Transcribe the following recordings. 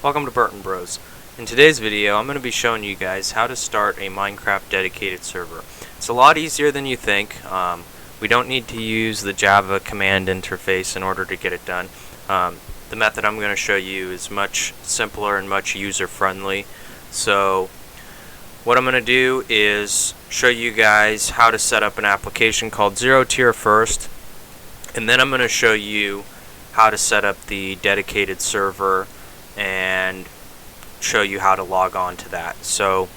Welcome to Burton Bros. In today's video, I'm going to be showing you guys how to start a Minecraft dedicated server. It's a lot easier than you think. We don't need to use the Java command interface in order to get it done. The method I'm going to show you is much simpler and much user-friendly. So what I'm going to do is show you guys how to set up an application called Zero Tier first, and then I'm going to show you how to set up the dedicated server and show you how to log on to that. So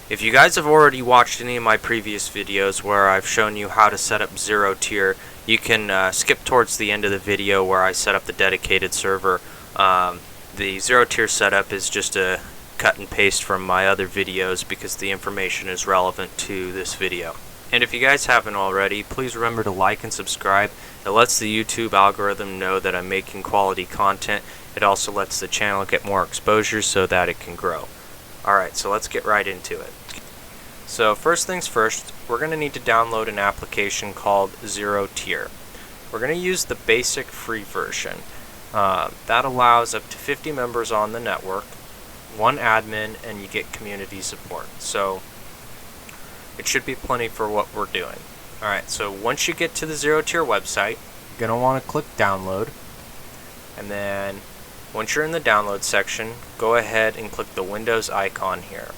if you guys have already watched any of my previous videos where I've shown you how to set up Zero Tier, you can skip towards the end of the video where I set up the dedicated server. The Zero Tier setup is just a cut and paste from my other videos because the information is relevant to this video. And if you guys haven't already, please remember to like and subscribe. It lets the YouTube algorithm know that I'm making quality content. It also lets the channel get more exposure so that it can grow. Alright, so let's get right into it. So first things first, we're going to need to download an application called Zero Tier. We're going to use the basic free version. That allows up to 50 members on the network, one admin, and you get community support. So it should be plenty for what we're doing. Alright, so once you get to the Zero Tier website, you're going to want to click download, and then once you're in the download section, go ahead and click the Windows icon here.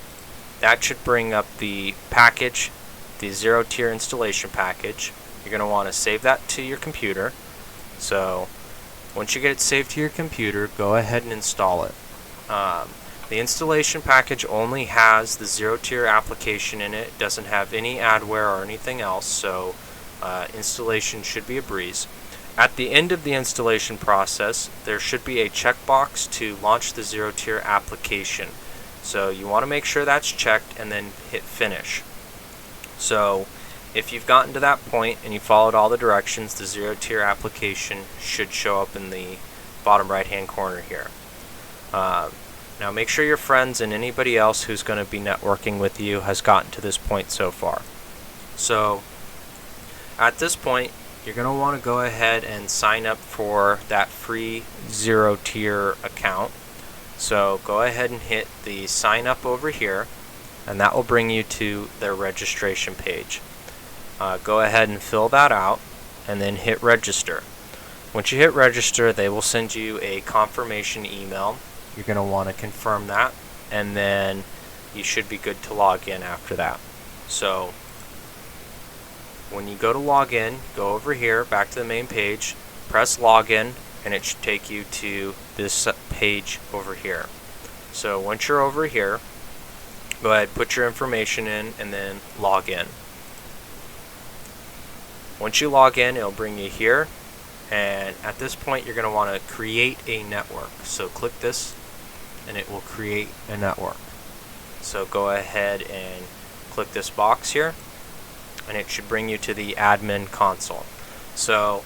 That should bring up the package, the Zero Tier installation package. You're going to want to save that to your computer. So once you get it saved to your computer, go ahead and install it. The installation package only has the Zero Tier application in it. It doesn't have any adware or anything else, so installation should be a breeze. At the end of the installation process, there should be a checkbox to launch the Zero Tier application. So you want to make sure that's checked and then hit finish. So if you've gotten to that point and you followed all the directions, the Zero Tier application should show up in the bottom right hand corner here. Now make sure your friends and anybody else who's going to be networking with you has gotten to this point so far. So at this point, you're going to want to go ahead and sign up for that free Zero Tier account. So go ahead and hit the sign up over here, and that will bring you to their registration page. Go ahead and fill that out and then hit register. Once you hit register, they will send you a confirmation email. You're going to want to confirm that, and then you should be good to log in after that. So when you go to log in, go over here, back to the main page, press login, and it should take you to this page over here. So once you're over here, go ahead, put your information in, and then log in. Once you log in, it'll bring you here, and at this point you're going to want to create a network. So click this, and it will create a network. So go ahead and click this box here, and it should bring you to the admin console. So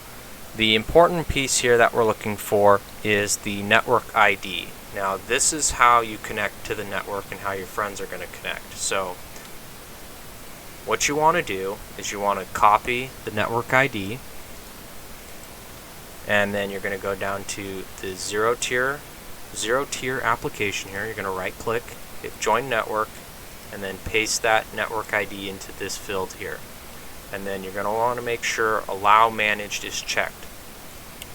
the important piece here that we're looking for is the network ID. Now this is how you connect to the network and how your friends are going to connect. So what you want to do is you want to copy the network ID, and then you're going to go down to the Zero Tier application here. You're going to right click, hit join network, and then paste that network ID into this field here. And then you're going to want to make sure allow managed is checked.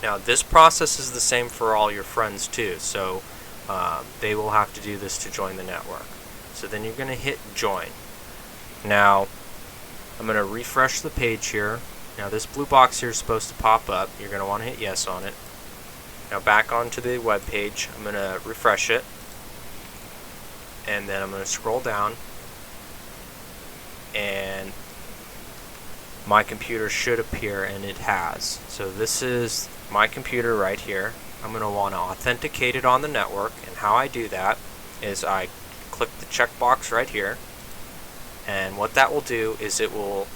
Now this process is the same for all your friends too, so they will have to do this to join the network. So then you're going to hit join. Now I'm going to refresh the page here. Now this blue box here is supposed to pop up. You're going to want to hit yes on it. Now back onto the web page, I'm going to refresh it, and then I'm going to scroll down, and my computer should appear, and it has. So this is my computer right here. I'm going to want to authenticate it on the network, and how I do that is I click the checkbox right here, and what that will do is it will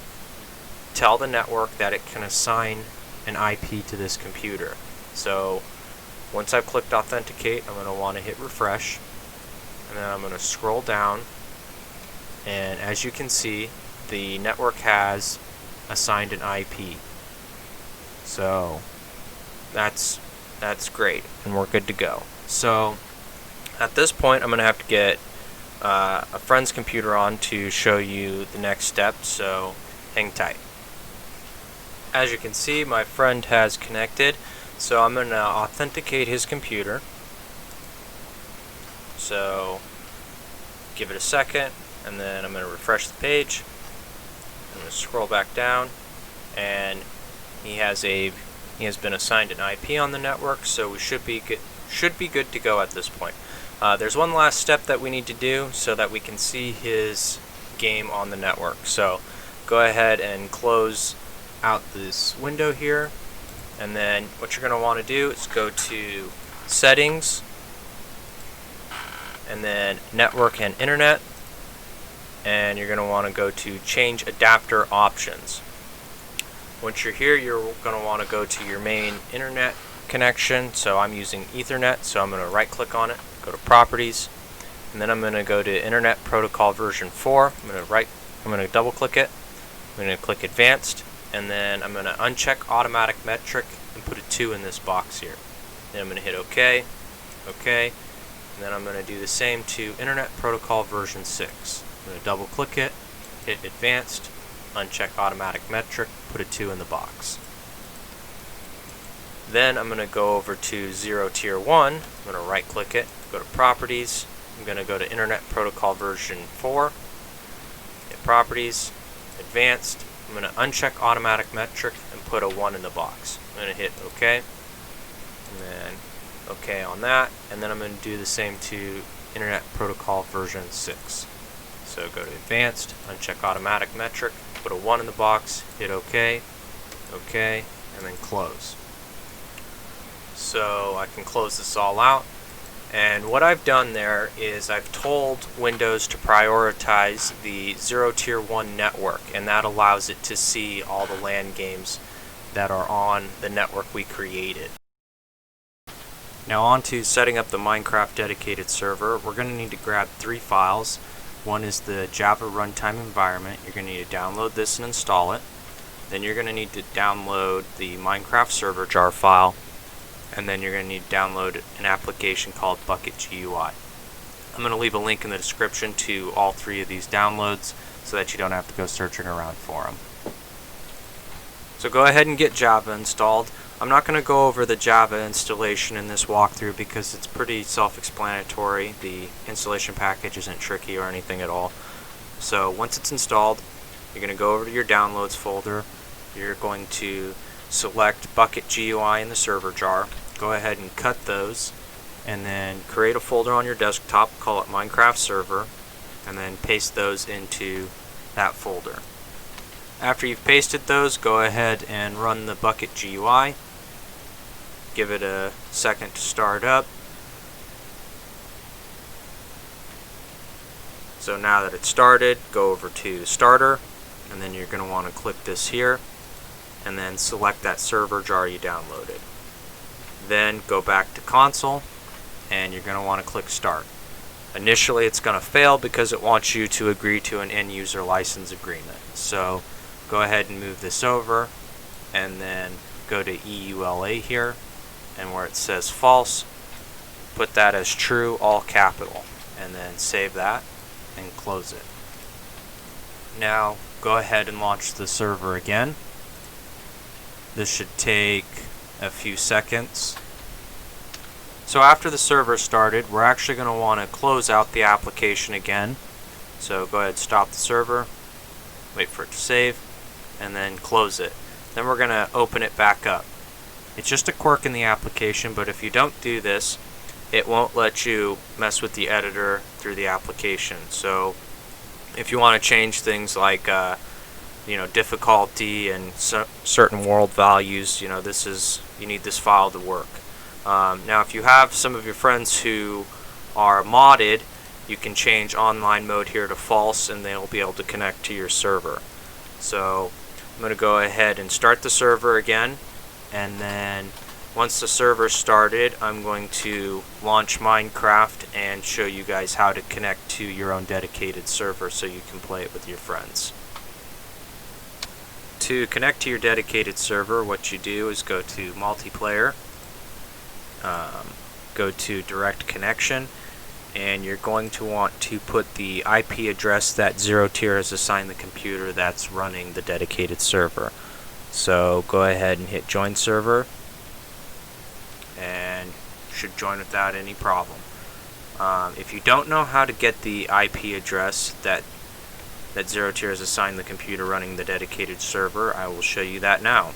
tell the network that it can assign an IP to this computer. So once I've clicked authenticate, I'm going to want to hit refresh, and then I'm going to scroll down, and as you can see, the network has assigned an IP. So that's great, and we're good to go. So At this point, I'm going to have to get a friend's computer on to show you the next step, so hang tight. As you can see, my friend has connected, so I'm going to authenticate his computer. So give it a second, and then I'm going to refresh the page. I'm going to scroll back down, and he has been assigned an IP on the network, so we should be good to go at this point. There's one last step that we need to do so that we can see his game on the network. So go ahead and close out this window here, and then what you're going to want to do is go to Settings, and then Network and Internet, and you're going to want to go to Change Adapter Options. Once you're here, you're going to want to go to your main internet connection. So I'm using Ethernet, so I'm going to right click on it, go to Properties, and then I'm going to go to Internet Protocol version 4. I'm going to double click it. I'm going to click Advanced, and then I'm going to uncheck Automatic Metric and put a 2 in this box here. Then I'm going to hit OK, OK, and then I'm going to do the same to Internet Protocol version 6. I'm going to double click it, hit Advanced, uncheck Automatic Metric, put a 2 in the box. Then I'm going to go over to 0 Tier 1, I'm going to right click it, go to Properties, I'm going to go to Internet Protocol version 4, hit Properties, Advanced, I'm going to uncheck Automatic Metric and put a 1 in the box. I'm going to hit OK, and then OK on that, and then I'm going to do the same to Internet Protocol version 6. So go to Advanced, uncheck Automatic Metric, put a 1 in the box, hit OK, OK, and then close. So I can close this all out, and what I've done there is I've told Windows to prioritize the 0 Tier 1 network, and that allows it to see all the LAN games that are on the network we created. Now on to setting up the Minecraft dedicated server. We're going to need to grab 3 files. One is the Java runtime environment. You're going to need to download this and install it. Then you're going to need to download the Minecraft server jar file, and then you're going to need to download an application called bukkit GUI. I'm going to leave a link in the description to all 3 of these downloads so that you don't have to go searching around for them. So go ahead and get Java installed. I'm not going to go over the Java installation in this walkthrough because it's pretty self-explanatory. The installation package isn't tricky or anything at all. So once it's installed, you're going to go over to your downloads folder. You're going to select bukkit GUI in the server jar. Go ahead and cut those, and then create a folder on your desktop, call it Minecraft Server, and then paste those into that folder. After you've pasted those, go ahead and run the bukkit GUI. Give it a second to start up. So now that it's started, go over to Starter, and then you're going to want to click this here, and then select that server jar you downloaded. Then go back to Console, and you're going to want to click Start. Initially it's going to fail because it wants you to agree to an end user license agreement. So go ahead and move this over, and then go to EULA here, and where it says false, put that as true, all capital, and then save that and close it. Now go ahead and launch the server again. This should take a few seconds. So after the server started, we're actually going to want to close out the application again. So go ahead, stop the server, wait for it to save, and then close it. Then we're going to open it back up. It's just a quirk in the application, but if you don't do this, it won't let you mess with the editor through the application. So if you want to change things like difficulty and certain world values, you need this file to work. Now if you have some of your friends who are modded, you can change online mode here to false, and they'll be able to connect to your server. So I'm going to go ahead and start the server again, and then once the server's started, I'm going to launch Minecraft and show you guys how to connect to your own dedicated server so you can play it with your friends. To connect to your dedicated server, what you do is go to Multiplayer, go to Direct Connection, and you're going to want to put the IP address that Zero Tier has assigned the computer that's running the dedicated server. So go ahead and hit join server, and should join without any problem. If you don't know how to get the IP address that Zero Tier has assigned the computer running the dedicated server, I will show you that now.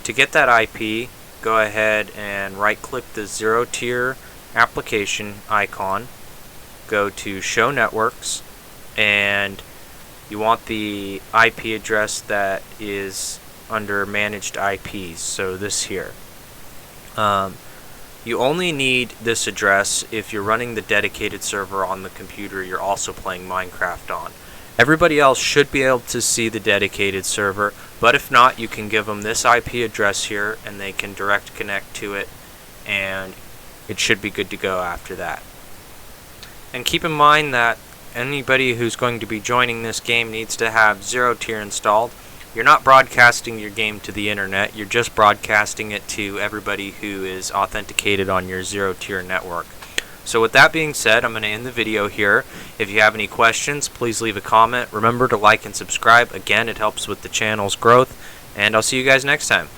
To get that IP, go ahead and right click the Zero Tier application icon, go to show networks, and you want the IP address that is under managed IPs, so this here. You only need this address if you're running the dedicated server on the computer you're also playing Minecraft on. Everybody else should be able to see the dedicated server, but if not, you can give them this IP address here and they can direct connect to it, and it should be good to go after that. And keep in mind that anybody who's going to be joining this game needs to have Zero Tier installed. You're not broadcasting your game to the internet, you're just broadcasting it to everybody who is authenticated on your Zero Tier network. So with that being said, I'm going to end the video here. If you have any questions, please leave a comment. Remember to like and subscribe. Again, it helps with the channel's growth, and I'll see you guys next time.